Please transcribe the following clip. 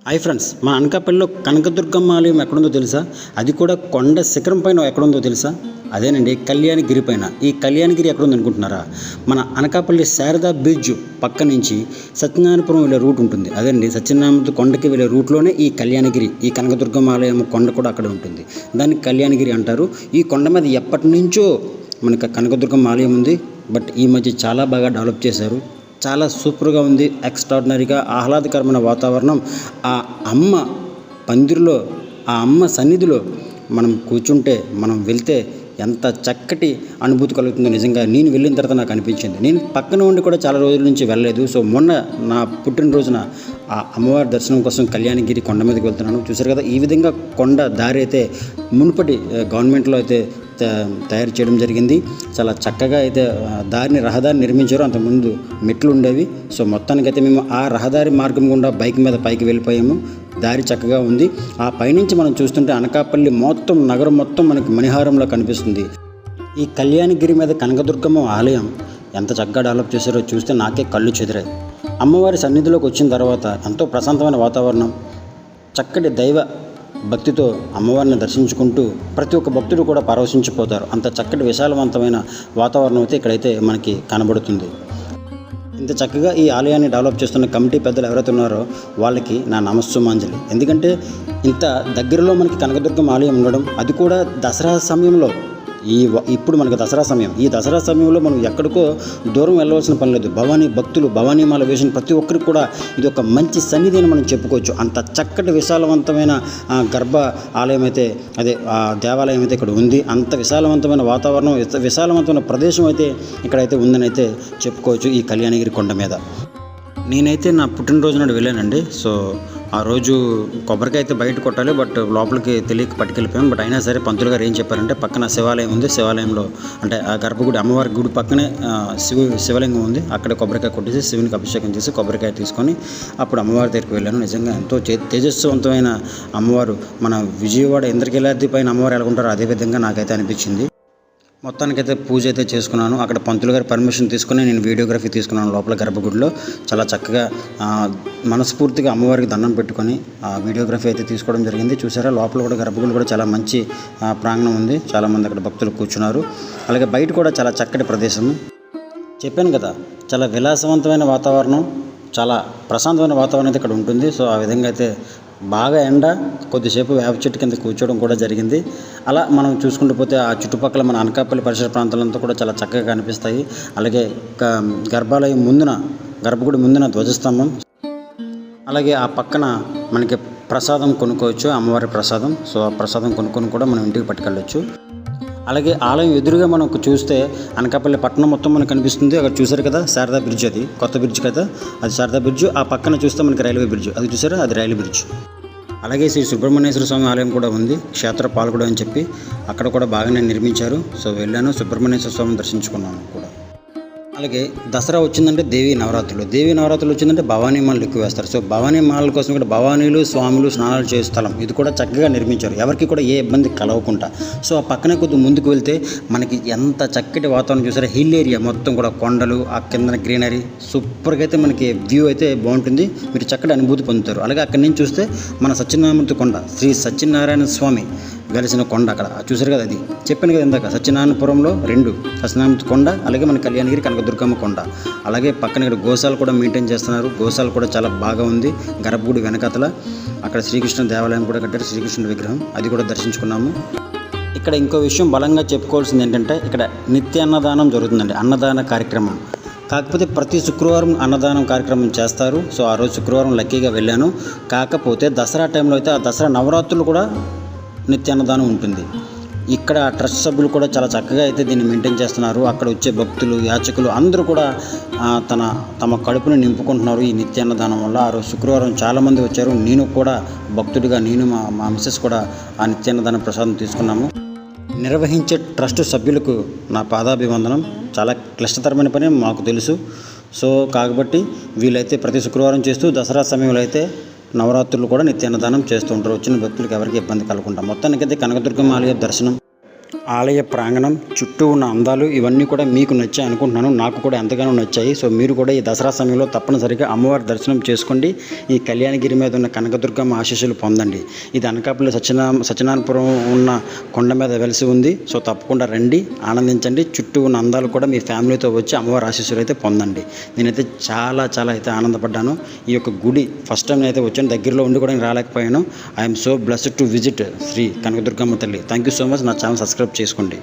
Hi friends, మా అనకాపల్లిలో కనకదుర్గమ్మ ఆలయం ఎక్కడుందో తెలుసా? అది కూడా కొండ శిఖరం పైన ఎక్కడుందో తెలుసా? అదేనండి, కళ్యాణగిరి పైన. ఈ కళ్యాణగిరి ఎక్కడుంది అనుకుంటున్నారా? మన అనకాపల్లి శారదా బ్రిడ్జ్ పక్క నుంచి సత్యనారాయణపురం వెళ్ళే రూట్ ఉంటుంది. అదేనండి, సత్యనారాయణ కొండకి వెళ్ళే రూట్లోనే ఈ కళ్యాణగిరి, ఈ కనకదుర్గమ్మ ఆలయం కొండ కూడా అక్కడ ఉంటుంది. దాన్ని కళ్యాణగిరి అంటారు. ఈ కొండ మీద ఎప్పటి నుంచో మనకి కనకదుర్గమ్మ ఆలయం ఉంది. బట్ ఈ మధ్య చాలా బాగా డెవలప్ చేశారు. చాలా సూపర్గా ఉంది. ఎక్స్ట్రాడినరీగా ఆహ్లాదకరమైన వాతావరణం. ఆ అమ్మ పందిరిలో, ఆ అమ్మ సన్నిధిలో మనం కూర్చుంటే, మనం వెళ్తే ఎంత చక్కటి అనుభూతి కలుగుతుందో నిజంగా నేను వెళ్ళిన తర్వాత నాకు అనిపించింది. నేను పక్కన ఉండి కూడా చాలా రోజుల నుంచి వెళ్ళలేదు. సో మొన్న నా పుట్టినరోజున ఆ అమ్మవారి దర్శనం కోసం కళ్యాణగిరి కొండ మీదకి వెళ్తున్నాను. చూసారు కదా, ఈ విధంగా కొండ దారి అయితే మునుపటి గవర్నమెంట్లో అయితే తయారు చేయడం జరిగింది. చాలా చక్కగా అయితే రహదారిని నిర్మించారు. అంతకుముందు మెట్లు ఉండేవి. సో మొత్తానికైతే మేము ఆ రహదారి మార్గం గుండా బైక్ మీద పైకి వెళ్ళిపోయాము. దారి చక్కగా ఉంది. ఆ పైనుంచి మనం చూస్తుంటే అనకాపల్లి మొత్తం, నగరం మొత్తం మనకి మణిహారంలో కనిపిస్తుంది. ఈ కళ్యాణగిరి మీద కనకదుర్గమ్మ ఆలయం ఎంత చక్కగా డెవలప్ చేశారో చూస్తే నాకే కళ్ళు చెదిరాయి. అమ్మవారి సన్నిధిలోకి వచ్చిన తర్వాత ఎంతో ప్రశాంతమైన వాతావరణం, చక్కటి దైవ భక్తితో అమ్మవారిని దర్శించుకుంటూ ప్రతి ఒక్క భక్తుడు కూడా పరవశించిపోతారు. అంత చక్కటి విశాలవంతమైన వాతావరణం అయితే ఇక్కడైతే మనకి కనబడుతుంది. ఇంత చక్కగా ఈ ఆలయాన్ని డెవలప్ చేస్తున్న కమిటీ పెద్దలు ఎవరైతే ఉన్నారో వాళ్ళకి నా నమస్సుమాంజలి. ఎందుకంటే ఇంత దగ్గరలో మనకి కనకదుర్గమ్మ ఆలయం ఉండడం, అది కూడా దసరా సమయంలో, ఇప్పుడు మనకు దసరా సమయం. ఈ దసరా సమయంలో మనం ఎక్కడికో దూరం వెళ్ళవలసిన పని లేదు. భవానీ భక్తులు, భవానీమాల వేసిన ప్రతి ఒక్కరికి కూడా ఇది ఒక మంచి సన్నిధి అని మనం చెప్పుకోవచ్చు. అంత చక్కటి విశాలవంతమైన గర్భ ఆలయం అయితే, అదే దేవాలయం అయితే ఇక్కడ ఉంది. అంత విశాలవంతమైన వాతావరణం, విశాలవంతమైన ప్రదేశం అయితే ఇక్కడైతే ఉందని అయితే చెప్పుకోవచ్చు ఈ కళ్యాణగిరి కొండ మీద. నేనైతే నా పుట్టినరోజు నాడు వెళ్ళానండి. సో ఆ రోజు కొబ్బరికాయ అయితే బయట కొట్టాలి, బట్ లోపలికి తెలియక పట్టుకెళ్ళిపోయాం. బట్ అయినా సరే పంతులు గారు ఏం చెప్పారంటే, పక్కన శివాలయం ఉంది, శివాలయంలో అంటే ఆ గర్భగుడి, అమ్మవారి గుడి పక్కనే శివలింగం ఉంది. అక్కడ కొబ్బరికాయ కొట్టేసి శివునికి అభిషేకం చేసి కొబ్బరికాయ తీసుకొని అప్పుడు అమ్మవారి దగ్గరికి వెళ్ళాను. నిజంగా ఎంతో తేజస్వంతమైన అమ్మవారు. మన విజయవాడ ఇంద్రకీలాద్రి పైన అమ్మవారు ఎలా ఉంటారో అదేవిధంగా నాకైతే అనిపించింది. మొత్తానికైతే పూజ అయితే చేసుకున్నాను. అక్కడ పంతులు గారి పర్మిషన్ తీసుకుని నేను వీడియోగ్రఫీ తీసుకున్నాను లోపల గర్భగుడిలో. చాలా చక్కగా మనస్ఫూర్తిగా అమ్మవారికి దండం పెట్టుకొని వీడియోగ్రఫీ అయితే తీసుకోవడం జరిగింది. చూసారా, లోపల కూడా గర్భగుడి కూడా చాలా మంచి ప్రాంగణం ఉంది. చాలామంది అక్కడ భక్తులు కూర్చున్నారు. అలాగే బయట కూడా చాలా చక్కటి ప్రదేశం. చెప్పాను కదా, చాలా విలాసవంతమైన వాతావరణం, చాలా ప్రశాంతమైన వాతావరణం అయితే ఇక్కడ ఉంటుంది. సో ఆ విధంగా అయితే బాగా ఎండ, కొద్దిసేపు వేప చెట్టు కింద కూర్చోవడం కూడా జరిగింది. అలా మనం చూసుకుంటూ పోతే ఆ చుట్టుపక్కల మన అనకాపల్లి పరిసర ప్రాంతాలంతా కూడా చాలా చక్కగా కనిపిస్తాయి. అలాగే గర్భాలయం ముందున, గర్భగుడి ముందున ధ్వజస్తంభం, అలాగే ఆ పక్కన మనకి ప్రసాదం కొనుక్కోవచ్చు, అమ్మవారి ప్రసాదం. సో ఆ ప్రసాదం కొనుక్కొని కూడా మనం ఇంటికి పట్టుకెళ్ళచ్చు. అలాగే ఆలయం ఎదురుగా మనం చూస్తే అనకాపల్లి పట్టణం మొత్తం మనకు కనిపిస్తుంది. అక్కడ చూసారు కదా, శారదా బ్రిడ్జ్, అది కొత్త బ్రిడ్జ్ కదా, అది శారదా బ్రిడ్జ్. ఆ పక్కన చూస్తే మనకి రైల్వే బ్రిడ్జ్, అది చూసారా, అది రైల్వే బ్రిడ్జ్. అలాగే శ్రీ సుబ్రహ్మణ్యేశ్వర స్వామి ఆలయం కూడా ఉంది, క్షేత్ర పాలకుడు అని చెప్పి. అక్కడ కూడా బాగానే నిర్మించారు. సో వెళ్ళాను, సుబ్రహ్మణ్యేశ్వర స్వామిని దర్శించుకున్నాను కూడా. అలాగే దసరా వచ్చిందంటే దేవీ నవరాత్రులు వచ్చిందంటే భవానీ మాలలు ఎక్కువ వేస్తారు. సో భవానీ మాలల కోసం ఇక్కడ భవానీలు, స్వాములు స్నానాలు చేసే స్థలం ఇది కూడా చక్కగా నిర్మించారు, ఎవరికి కూడా ఏ ఇబ్బంది కలవకుండా. సో ఆ పక్కనే కొద్దిగా ముందుకు వెళ్తే మనకి ఎంత చక్కటి వాతావరణం చూసారా, హిల్ ఏరియా మొత్తం కూడా కొండలు, ఆ కింద గ్రీనరీ, సూపర్గా అయితే మనకి వ్యూ అయితే బాగుంటుంది. మీరు చక్కటి అనుభూతి పొందుతారు. అలాగే అక్కడి నుంచి చూస్తే మన సత్యనారాయణ కొండ, శ్రీ సత్యనారాయణ స్వామి వెలిసిన కొండ అక్కడ చూసారు కదా, అది చెప్పాను కదా ఇందాక, సత్యనారాయణపురంలో 2 సత్యనారాయణ కొండ, అలాగే మన కళ్యాణగిరి కనకదుర్గమ్మ కొండ. అలాగే పక్కన ఇక్కడ గోశాల కూడా మెయింటైన్ చేస్తున్నారు. గోశాల కూడా చాలా బాగా ఉంది. గర్భగుడి వెనకతల అక్కడ శ్రీకృష్ణ దేవాలయం కూడా కట్టారు, శ్రీకృష్ణుడి విగ్రహం, అది కూడా దర్శించుకున్నాము. ఇక్కడ ఇంకో విషయం బలంగా చెప్పుకోవాల్సింది ఏంటంటే, ఇక్కడ నిత్య అన్నదానం జరుగుతుందండి, అన్నదాన కార్యక్రమం. కాకపోతే ప్రతి శుక్రవారం అన్నదానం కార్యక్రమం చేస్తారు. సో ఆ రోజు శుక్రవారం లక్కీగా వెళ్ళాను. కాకపోతే దసరా టైంలో అయితే, ఆ దసరా నవరాత్రులు కూడా నిత్య అన్నదానం ఉంటుంది. ఇక్కడ ట్రస్ట్ సభ్యులు కూడా చాలా చక్కగా అయితే దీన్ని మెయింటైన్ చేస్తున్నారు. అక్కడ వచ్చే భక్తులు, యాచకులు అందరూ కూడా తమ కడుపుని నింపుకుంటున్నారు ఈ నిత్య అన్నదానం వల్ల. ఆ రోజు శుక్రవారం చాలామంది వచ్చారు. నేను కూడా భక్తుడిగా, నేను మా మిస్సెస్ కూడా ఆ నిత్య అన్నదాన ప్రసాదం తీసుకున్నాము. నిర్వహించే ట్రస్ట్ సభ్యులకు నా పాదాభివందనం. చాలా క్లిష్టతరమైన పని మాకు తెలుసు. సో కాబట్టి వీళ్ళైతే ప్రతి శుక్రవారం చేస్తూ దసరా సమయంలో అయితే నవరాత్రులు కూడా నిత్యాన్నదానం చేస్తూ ఉంటారు. వచ్చిన భక్తులకు ఎవరికి ఇబ్బంది కలగకుండా. మొత్తానికైతే కనకదుర్గమ్మ ఆలయ దర్శనం ఆలయ ప్రాంగణం, చుట్టూ ఉన్న అందాలు ఇవన్నీ కూడా మీకు నచ్చాయి అనుకుంటున్నాను. నాకు కూడా ఎంతగానో నచ్చాయి. సో మీరు కూడా ఈ దసరా సమయంలో తప్పనిసరిగా అమ్మవారి దర్శనం చేసుకోండి. ఈ కళ్యాణగిరి మీద ఉన్న కనకదుర్గమ్మ ఆశీస్సులు పొందండి. ఇది అనకాపల్లి సత్యనారాయణపురం ఉన్న కొండ మీద వెలిసి ఉంది. సో తప్పకుండా రండి, ఆనందించండి. చుట్టూ ఉన్న అందాలు కూడా మీ ఫ్యామిలీతో వచ్చి అమ్మవారి ఆశీస్సులు అయితే పొందండి. నేనైతే చాలా అయితే ఆనందపడ్డాను. ఈ యొక్క గుడి ఫస్ట్ టైం నేనైతే వచ్చాను, దగ్గరలో ఉండి కూడా నేను రాలేకపోయాను. I'm so blessed to visit Shri Kanakadurgamma తల్లి. Thank you so much. నా ఛానల్ సబ్స్క్రైబ్ చేసుకోండి.